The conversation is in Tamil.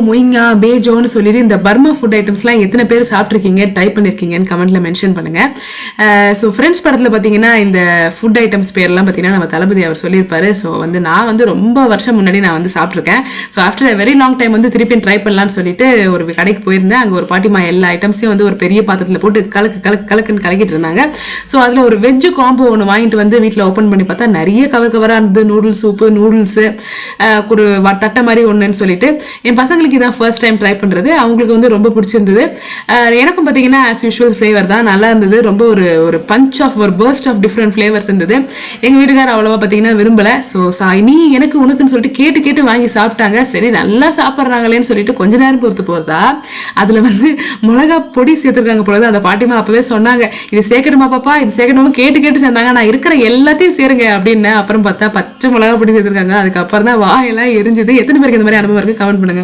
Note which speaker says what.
Speaker 1: மொய்ங்கா பேஜோன்னு சொல்லிட்டு இந்த பர்மா ஃபுட் ஐட்டம்ஸ்லாம் எத்தனை பேர் சாப்பிட்ருக்கீங்க, டைப் பண்ணியிருக்கீங்கன்னு கமெண்ட்ல மென்ஷன் பண்ணுங்க. ஸோ ஃப்ரெண்ட்ஸ் படத்தில் பார்த்தீங்கன்னா இந்த ஃபுட் ஐட்டம்ஸ் பேர்லாம் பார்த்தீங்கன்னா நம்ம தளபதி அவர் சொல்லியிருப்பாரு. ஸோ நான் ரொம்ப வருஷம் முன்னாடி நான் சாப்பிட்ருக்கேன். So after a very long time திருப்பி ட்ரை பண்ணலான்னு சொல்லிட்டு ஒரு கடைக்கு போயிருந்தேன். அங்கே ஒரு பாட்டிமா எல்லா ஐட்டம்ஸையும் ஒரு பெரிய பாத்திரத்தில் போட்டு கலக்குன்னு கலக்கிட்டு இருந்தாங்க. ஸோ அதில் ஒரு வெஜ்ஜு காம்போ ஒன்று வாங்கிட்டு வீட்டில் ஓப்பன் பண்ணி பார்த்தா நிறைய கவராக இருந்தது. நூடுல்ஸ் சூப்பு, நூடுல்ஸு, ஒரு தட்டை மாதிரி ஒன்றுன்னு சொல்லிட்டு என் பசங்களுக்கு இதான் ஃபர்ஸ்ட் டைம் ட்ரை பண்ணுறது. அவங்களுக்கு ரொம்ப பிடிச்சிருந்தது. எனக்கும் பார்த்தீங்கன்னா ஆஸ் யூஷுவல் ஃப்ளேவர் தான் நல்லா இருந்தது. ரொம்ப ஒரு பஞ்ச் ஆஃப் ஒரு பர்ஸ்ட் ஆஃப் டிஃப்ரெண்ட் ஃப்ளேவர்ஸ் இருந்தது. எங்கள் வீட்டுக்காரர் அவ்வளோவா பார்த்தீங்கன்னா விரும்பலை. ஸோ நீ எனக்கு உனக்குன்னு சொல்லிட்டு கேட்டு வாங்கி சாப்பிட்டாங்க. சரி நல்லா சாப்பிட்றாங்களேன்னு சொல்லிட்டு கொஞ்ச நேரம் பொறுத்து போகிறதா அதில் மிளகா பொடி சேர்த்துருக்காங்க பொழுது அந்த பாட்டிமா அப்பவே சொன்னாங்க, இது சேர்க்கணுமா பாப்பா, இது சேர்க்கணுமா கேட்டு சேர்ந்தாங்க. நான் இருக்கிற எல்லாத்தையும் சேருங்க அப்படின்னு. அப்புறம் பார்த்தா பச்சை மிளகா பொடி சேர்த்துருக்காங்க. அதுக்கப்புறம் தான் வாயெல்லாம் எரிஞ்சுது. எத்தனை பேருக்கு இந்த மாதிரி அனுபவம் இருக்கு கமெண்ட் பண்ணுங்க.